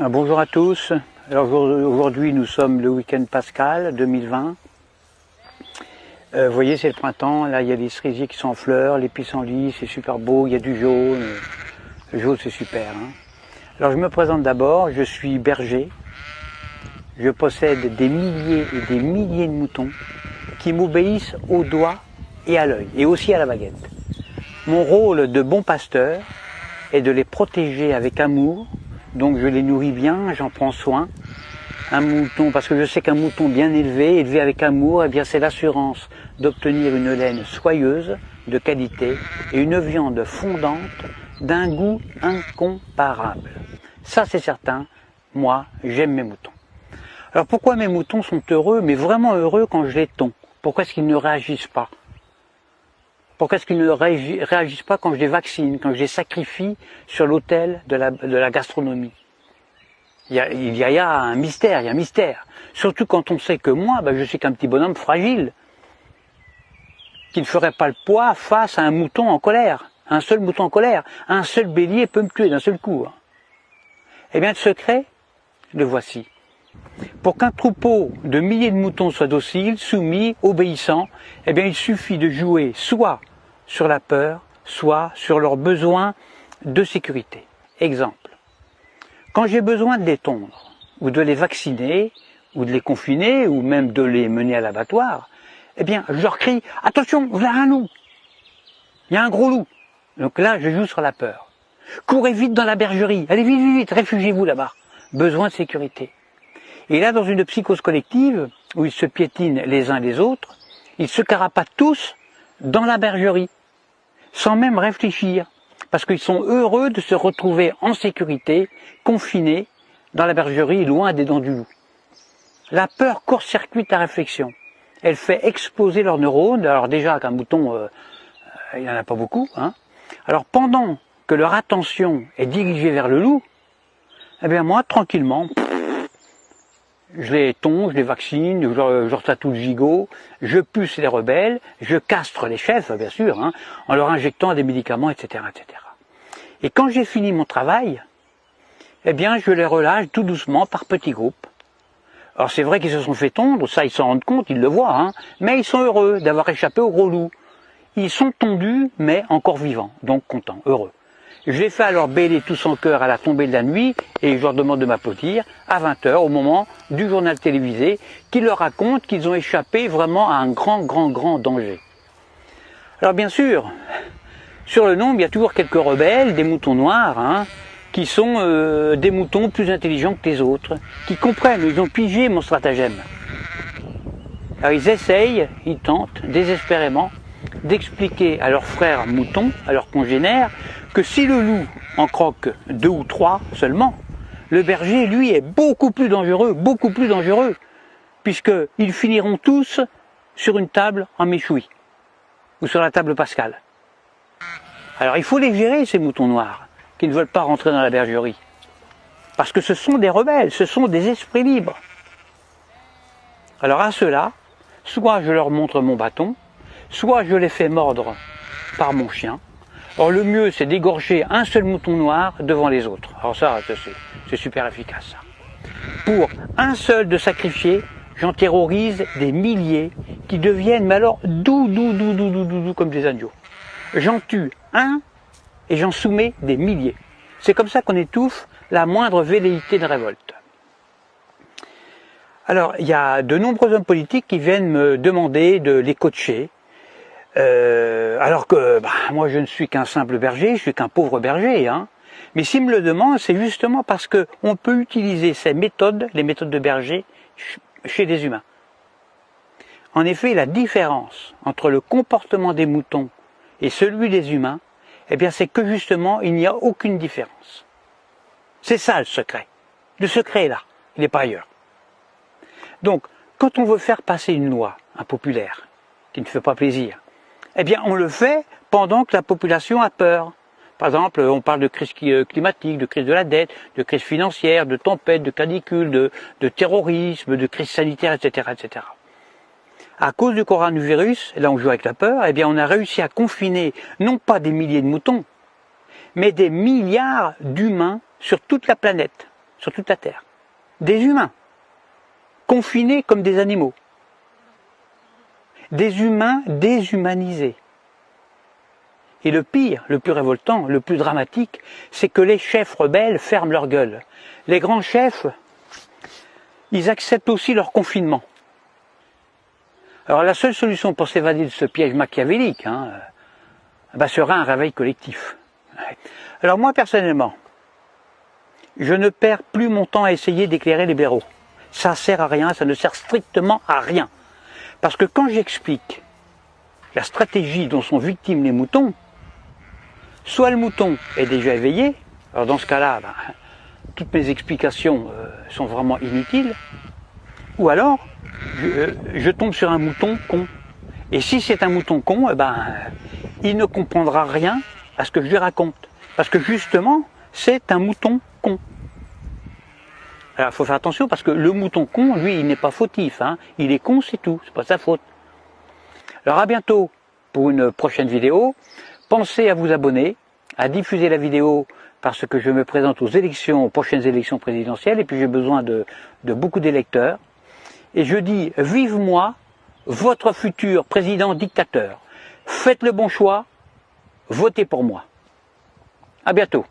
Bonjour à tous. Alors aujourd'hui nous sommes le week-end pascal 2020. Vous voyez, c'est le printemps, là il y a les cerisiers qui sont en fleurs, les pissenlits, c'est super beau, il y a du jaune. Le jaune c'est super. Alors je me présente d'abord, je suis berger. Je possède des milliers et des milliers de moutons qui m'obéissent au doigt et à l'œil, et aussi à la baguette. Mon rôle de bon pasteur est de les protéger avec amour. Donc je les nourris bien, j'en prends soin. Un mouton, parce que je sais qu'un mouton bien élevé avec amour, eh bien c'est l'assurance d'obtenir une laine soyeuse, de qualité, et une viande fondante d'un goût incomparable. Ça c'est certain, moi j'aime mes moutons. Alors pourquoi mes moutons sont heureux, mais vraiment heureux quand je les tonds? Pourquoi est-ce qu'ils ne réagissent pas? Pourquoi est-ce qu'ils ne réagissent pas quand je les vaccine, quand je les sacrifie sur l'autel de la gastronomie? Il y a un mystère, il y a un mystère. Surtout quand on sait que moi, je suis qu'un petit bonhomme fragile, qui ne ferait pas le poids face à un mouton en colère. Un seul mouton en colère, un seul bélier peut me tuer d'un seul coup. Eh bien, le secret, le voici. Pour qu'un troupeau de milliers de moutons soit docile, soumis, obéissant, eh bien, il suffit de jouer soit sur la peur, soit sur leurs besoins de sécurité. Exemple. Quand j'ai besoin de les tondre, ou de les vacciner, ou de les confiner, ou même de les mener à l'abattoir, eh bien, je leur crie « Attention, il y a un loup ! Il y a un gros loup !» Donc là, je joue sur la peur. « Courez vite dans la bergerie, allez vite, vite, vite, réfugiez-vous là-bas. » Besoin de sécurité. Et là, dans une psychose collective, où ils se piétinent les uns les autres, ils se carapatent tous dans la bergerie, sans même réfléchir, parce qu'ils sont heureux de se retrouver en sécurité, confinés dans la bergerie, loin des dents du loup. La peur court-circuite la réflexion. Elle fait exploser leurs neurones. Alors déjà, qu'un mouton, il n'y en a pas beaucoup. Alors pendant que leur attention est dirigée vers le loup, eh bien moi, tranquillement, je les tonds, je les vaccine, je leur tatoue le gigot, je puce les rebelles, je castre les chefs, bien sûr, en leur injectant des médicaments, etc., etc. Et quand j'ai fini mon travail, eh bien, je les relâche tout doucement par petits groupes. Alors c'est vrai qu'ils se sont fait tondre, ça ils s'en rendent compte, ils le voient, mais ils sont heureux d'avoir échappé au gros loup. Ils sont tondus, mais encore vivants, donc contents, heureux. Je les fais alors bêler tous en chœur à la tombée de la nuit et je leur demande de m'applaudir à 20 h au moment du journal télévisé qui leur raconte qu'ils ont échappé vraiment à un grand danger. Alors bien sûr, sur le nombre, il y a toujours quelques rebelles, des moutons noirs, qui sont des moutons plus intelligents que les autres, qui comprennent, ils ont pigé mon stratagème. Alors ils essayent, ils tentent désespérément d'expliquer à leurs frères moutons, à leurs congénères, que si le loup en croque 2 ou 3 seulement, le berger, lui, est beaucoup plus dangereux, puisqu'ils finiront tous sur une table en méchoui, ou sur la table pascale. Alors il faut les gérer, ces moutons noirs, qui ne veulent pas rentrer dans la bergerie, parce que ce sont des rebelles, ce sont des esprits libres. Alors à ceux-là, soit je leur montre mon bâton, soit je les fais mordre par mon chien. Or le mieux c'est d'égorger un seul mouton noir devant les autres. Alors ça c'est super efficace ça. Pour un seul de sacrifier, j'en terrorise des milliers qui deviennent mais alors doux comme des agneaux. J'en tue un et j'en soumets des milliers. C'est comme ça qu'on étouffe la moindre velléité de révolte. Alors il y a de nombreux hommes politiques qui viennent me demander de les coacher. Alors que moi je ne suis qu'un simple berger, je suis qu'un pauvre berger, Mais s'ils me le demandent, c'est justement parce que on peut utiliser ces méthodes, les méthodes de berger, chez des humains. En effet, la différence entre le comportement des moutons et celui des humains, eh bien c'est que justement il n'y a aucune différence. C'est ça le secret. Le secret est là, il n'est pas ailleurs. Donc, quand on veut faire passer une loi impopulaire, qui ne fait pas plaisir, eh bien on le fait pendant que la population a peur. Par exemple, on parle de crise climatique, de crise de la dette, de crise financière, de tempête, de canicule, de terrorisme, de crise sanitaire, etc., etc. À cause du coronavirus, et là on joue avec la peur, eh bien on a réussi à confiner non pas des milliers de moutons, mais des milliards d'humains sur toute la planète. sur toute la Terre. Des humains, confinés comme des animaux. Des humains déshumanisés. Et le pire, le plus révoltant, le plus dramatique, c'est que les chefs rebelles ferment leur gueule. Les grands chefs, ils acceptent aussi leur confinement. Alors la seule solution pour s'évader de ce piège machiavélique sera un réveil collectif. Alors moi personnellement, je ne perds plus mon temps à essayer d'éclairer les blaireaux. Ça sert à rien, ça ne sert strictement à rien. Parce que quand j'explique la stratégie dont sont victimes les moutons, soit le mouton est déjà éveillé, alors dans ce cas-là, toutes mes explications sont vraiment inutiles, ou alors je tombe sur un mouton con. Et si c'est un mouton con, il ne comprendra rien à ce que je lui raconte. Parce que justement, c'est un mouton con. Alors il faut faire attention parce que le mouton con, lui, il n'est pas fautif. Il est con, c'est tout, c'est pas sa faute. Alors à bientôt pour une prochaine vidéo. Pensez à vous abonner, à diffuser la vidéo parce que je me présente aux prochaines élections présidentielles et puis j'ai besoin de beaucoup d'électeurs. Et je dis, vive moi, votre futur président dictateur. Faites le bon choix, votez pour moi. À bientôt.